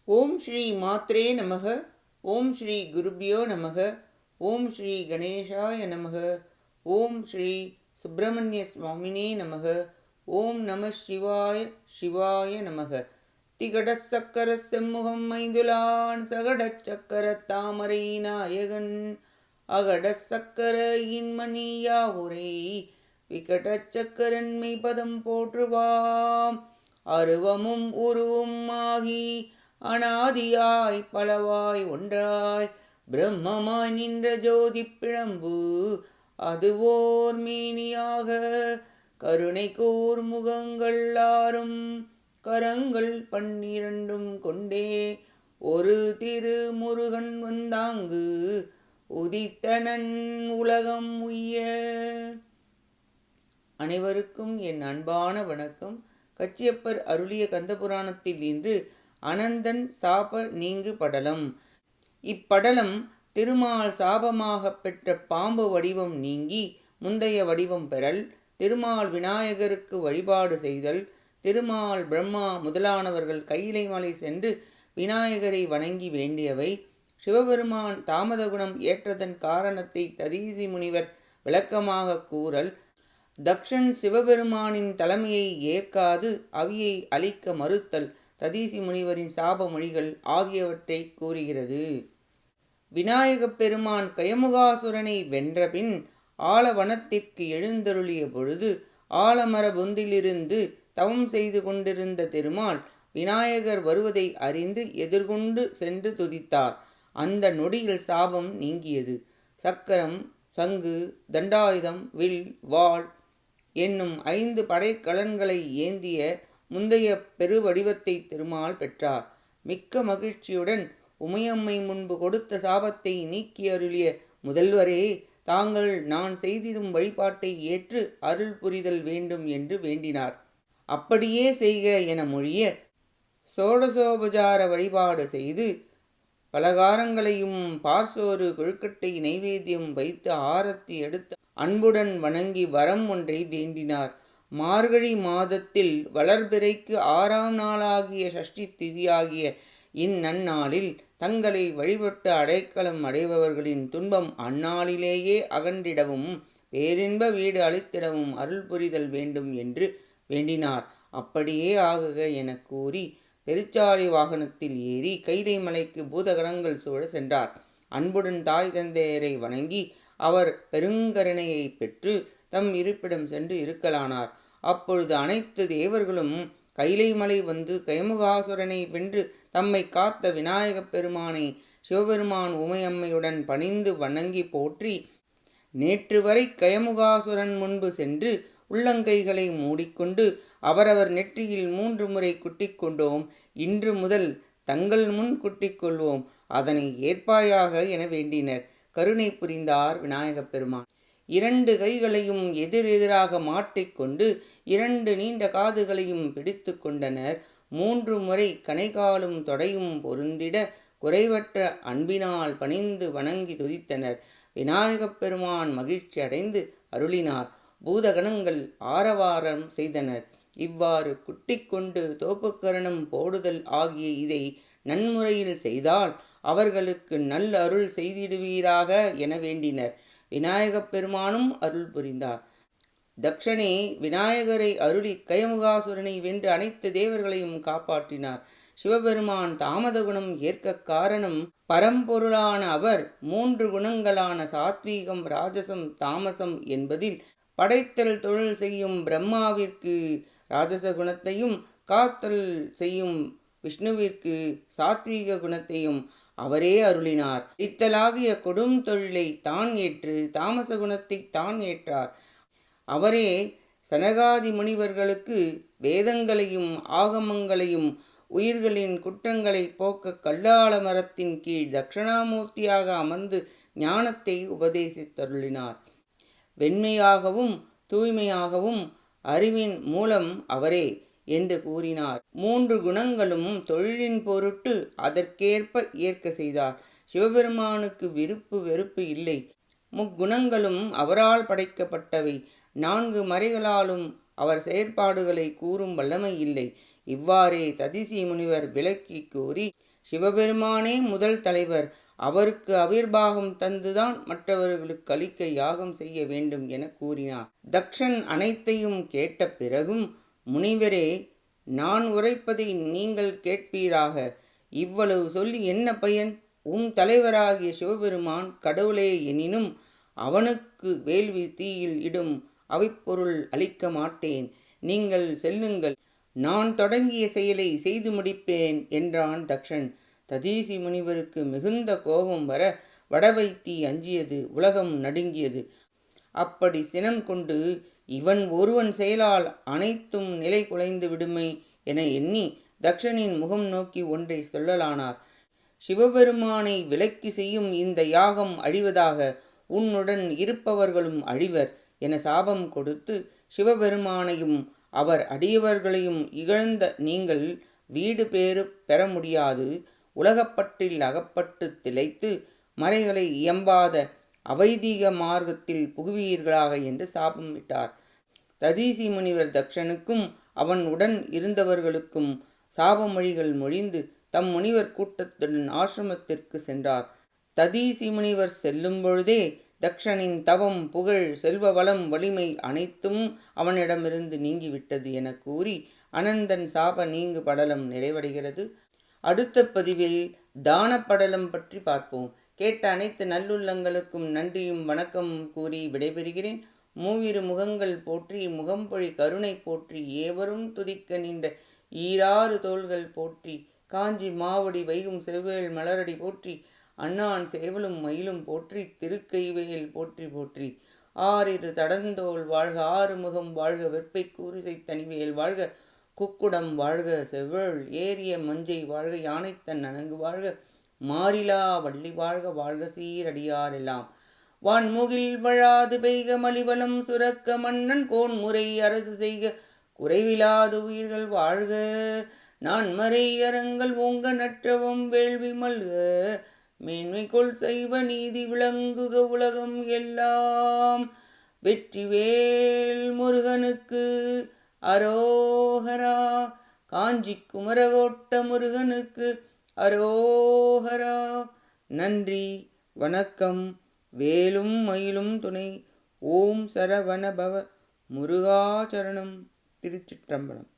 ஓம் ஸ்ரீ மாத்ரே நமக. ஓம் ஸ்ரீ குருபியோ நமக. ஓம் ஸ்ரீ கணேஷாய நமக. ஓம் ஸ்ரீ சுப்பிரமணிய சுவாமினே நமக. ஓம் நம சிவாய சிவாய நமக. திகடச் சக்கர செம்முகம் மைந்துலான் சகடச் சக்கர தாமரை நாயகன் அகடச் சக்கர இன்மணியா உரை விகடச் சக்கரன் மெய்பதம் போற்றுவாம். அருவமும் உருவும் ஆகி அனாதியாய் பலவாய் ஒன்றாய் பிரம்மமாய் நின்ற ஜோதி பிழம்பு அதுவோர் மேனியாக கருணை கூர் முகங்கள் ஆறும் கரங்கள் 12 கொண்டே ஒரு திரு முருகன் வந்தாங்கு உதித்தனன் உலகம் உய்ய. அனைவருக்கும் என் அன்பான வணக்கம். கச்சியப்பர் அருளிய கந்தபுராணத்தில் இன்று அனந்தன் சாப நீங்கு படலம். இப்படலம் திருமால் சாபமாகப் பெற்ற பாம்பு வடிவம் நீங்கி முந்தைய வடிவம் பெறல், திருமால் விநாயகருக்கு வழிபாடு செய்தல், திருமால் பிரம்மா முதலானவர்கள் கையிலை மலை சென்று விநாயகரை வணங்கி வேண்டியவை, சிவபெருமான் தாமத குணம் ஏற்றதன் காரணத்தை ததீசி முனிவர் விளக்கமாக கூறல், தக்ஷன் சிவபெருமானின் தலைமையை ஏற்காது அவியை அளிக்க மறுத்தல், ததீசி முனிவரின் சாப மொழிகள் ஆகியவற்றை கூறுகிறது. விநாயகப் பெருமான் கயமுகாசுரனை வென்றபின் ஆலவனத்திற்கு எழுந்தருளிய பொழுது ஆலமர பொந்திலிருந்து தவம் செய்து கொண்டிருந்த திருமால் விநாயகர் வருவதை அறிந்து எதிர்கொண்டு சென்று துதித்தார். அந்த நொடியில் சாபம் நீங்கியது. சக்கரம், சங்கு, தண்டாயுதம், வில், வாள் என்னும் 5 படைக்கலன்களை ஏந்திய முந்தைய பெருவடிவத்தை திருமால் பெற்றார். மிக்க மகிழ்ச்சியுடன் உமையம்மை முன்பு கொடுத்த சாபத்தை நீக்கி அருளிய முதல்வரே, தாங்கள் நான் செய்திடும் வழிபாட்டை ஏற்று அருள் புரிதல் வேண்டும் என்று வேண்டினார். அப்படியே செய்க என மொழிய சோடசோபசார வழிபாடு செய்து பலகாரங்களையும் பார்சோறு கொழுக்கட்டை நைவேத்தியம் வைத்து ஆரத்தி எடுத்து அன்புடன் வணங்கி வரம் ஒன்றை வேண்டினார். மார்கழி மாதத்தில் வளர்பிறைக்கு 6ஆம் நாளாகிய சஷ்டி திதியாகிய இந்நன்னாளில் தங்களை வழிபட்டு அடைக்கலம் அடைபவர்களின் துன்பம் அந்நாளிலேயே அகன்றிடவும் பேரின்ப வீடு அளித்திடவும் அருள் புரிதல் வேண்டும் என்று வேண்டினார். அப்படியே ஆகுக என கூறி பெருச்சாளி வாகனத்தில் ஏறி கைலை மலைக்கு பூதகணங்கள் சூழ சென்றார். அன்புடன் தாய் தந்தையரை வணங்கி அவர் பெருங்கருணையை பெற்று தம் இருப்பிடம் சென்று இருக்கலானார். அப்பொழுது அனைத்து தேவர்களும் கைலை மலை வந்து கயமுகாசுரனை வென்று தம்மை காத்த விநாயகப் பெருமானை சிவபெருமான் உமையம்மையுடன் பணிந்து வணங்கி போற்றி, நேற்று வரை கயமுகாசுரன் முன்பு சென்று உள்ளங்கைகளை மூடிக்கொண்டு அவரவர் நெற்றியில் 3 முறை குட்டிக் கொண்டோம். இன்று முதல் தங்கள் முன் குட்டிக் கொள்வோம், அதனை ஏற்பாயாக என வேண்டினர். கருணை புரிந்தார் விநாயகப் பெருமான். 2 கைகளையும் எதிரெதிராக மாட்டிக்கொண்டு 2 நீண்ட காதுகளையும் பிடித்து கொண்டனர். 3 முறை கணைகாலும் தொடையும் பொருந்திட குறைவற்ற அன்பினால் பணிந்து வணங்கி துதித்தனர். விநாயகப் பெருமான் மகிழ்ச்சி அடைந்து அருளினார். பூதகணங்கள் ஆரவாரம் செய்தனர். இவ்வாறு குட்டிக் கொண்டு தோப்புக்கரணம் போடுதல் ஆகிய இதை நன்முறையில் செய்தால் அவர்களுக்கு நல்ல அருள் செய்திடுவீராக என வேண்டினர். விநாயகப் பெருமானும் அருள் புரிந்தார். தக்ஷனே விநாயகரை அருளி கயமுகாசுரனை வென்று அனைத்து தேவர்களையும் காப்பாற்றினார். சிவபெருமான் தாமத குணம் ஏற்க காரணம் பரம்பொருளான அவர் 3 குணங்களான சாத்வீகம், ராஜசம், தாமசம் என்பதில் படைத்தல் தொழில் செய்யும் பிரம்மாவிற்கு ராஜச குணத்தையும் காத்தல் செய்யும் விஷ்ணுவிற்கு சாத்வீக குணத்தையும் அவரே அருளினார். இத்தலாகிய கொடும் தொழிலை தான் ஏற்று தாமச குணத்தை தான் ஏற்றார். அவரே சனகாதி முனிவர்களுக்கு வேதங்களையும் ஆகமங்களையும் உயிர்களின் குற்றங்களை போக்க கல்லாள மரத்தின் கீழ் தட்சிணாமூர்த்தியாக அமர்ந்து ஞானத்தை உபதேசித்தருளினார். வெண்மையாகவும் தூய்மையாகவும் அறிவின் மூலம் அவரே என்று கூறினார். 3 குணங்களும் தொழிலின் பொருட்டு அதற்கேற்ப ஏற்க செய்தார். சிவபெருமானுக்கு விருப்பு வெறுப்பு இல்லை. முக்குணங்களும் அவரால் படைக்கப்பட்டவை. 4 மறைகளாலும் அவர் செயற்பாடுகளை கூறும் வல்லமை இல்லை. இவ்வாறே ததிசி முனிவர் விளக்கி கூறி சிவபெருமானே முதல் தலைவர். அவருக்கு அவிர்வாகம் தந்துதான் மற்றவர்களுக்கு அளிக்க யாகம் செய்ய வேண்டும் என கூறினார். தக்ஷன் அனைத்தையும் கேட்ட பிறகும், முனிவரே, நான் உரைப்பதை நீங்கள் கேட்பீராக. இவ்வளவு சொல்லி என்ன பயன்? உன் தலைவராகிய சிவபெருமான் கடவுளே எனினும் அவனுக்கு வேள்வி தீயில் இடும் அவைப்பொருள் அளிக்க மாட்டேன். நீங்கள் செல்லுங்கள், நான் தொடங்கிய செயலை செய்து முடிப்பேன் என்றான் தக்ஷன். ததீசி முனிவருக்கு மிகுந்த கோபம் வர வடவை தீ அஞ்சியது, உலகம் நடுங்கியது. அப்படி சினம் கொண்டு, இவன் ஒருவன் செயலால் அனைத்தும் நிலை குலைந்து விடுமே என எண்ணி தக்ஷனின் முகம் நோக்கி ஒன்றை சொல்லலானார். சிவபெருமானை விலக்கி செய்யும் இந்த யாகம் அழிவதாக, உன்னுடன் இருப்பவர்களும் அழிவர் என சாபம் கொடுத்து, சிவபெருமானையும் அவர் அடியவர்களையும் இகழ்ந்த நீங்கள் வீடு பேறு பெற முடியாது, உலகப்பட்டில் அகப்பட்டு திளைத்து மறைகளை இயம்பாத அவைதீக மார்க்கத்தில் புகுவீர்களாக என்று சாபம் விட்டார். ததீசி முனிவர் தக்ஷனுக்கும் அவன் உடன் இருந்தவர்களுக்கும் சாபமொழிகள் மொழிந்து தம் முனிவர் கூட்டத்துடன் ஆசிரமத்திற்கு சென்றார். ததீசி முனிவர் செல்லும் பொழுதே தக்ஷனின் தவம், புகழ், செல்வ வளம், வலிமை அனைத்தும் அவனிடமிருந்து நீங்கிவிட்டது என கூறி அனந்தன் சாப நீங்கு படலம் நிறைவடைகிறது. அடுத்த பதிவில் தான படலம் பற்றி பார்ப்போம். கேட்ட அனைத்து நல்லுள்ளங்களுக்கும் நன்றியும் வணக்கமும் கூறி விடைபெறுகிறேன். மூவிரு முகங்கள் போற்றி, முகம்பொழி கருணை போற்றி, ஏவரும் துதிக்க நின்ற ஈராறு தோள்கள் போற்றி, காஞ்சி மாவடி வைகும் செவ்வேள் மலரடி போற்றி, அண்ணான் சேவலும் மயிலும் போற்றி, திருக்கைவேல் போற்றி போற்றி. ஆறிரு தடந்தோள் வாழ்க, ஆறு முகம் வாழ்க, வெற்பை கூரிசை தனிவேல் வாழ்க, குக்குடம் வாழ்க, செவ்வேள் ஏரிய மஞ்சை வாழ்க, யானைத்தன் அணங்கு வாழ்க, மாறிலா வள்ளி வாழ்க, வாழ்க சீரடியார் எல்லாம். வான்முகில் வழாது பெய்க, மலிவலம் சுரக்க, மன்னன் கோன்முறை அரசு செய்க, குறைவிலாது உயிர்கள் வாழ்க, நான்மறை அறங்கள் ஓங்க, நற்றவம் வேள்வி மல்க, மேன்மை கொள் செய்வ நீதி விளங்குக உலகம் எல்லாம். வெற்றிவேல் முருகனுக்கு அரோகரா. காஞ்சி குமரகோட்ட முருகனுக்கு அரோகரா. நன்றி, வணக்கம். வேலும் மயிலும் துணை. ஓம் சரவண பவ. முருகாச்சரணம். திருச்சிற்றம்பலம்.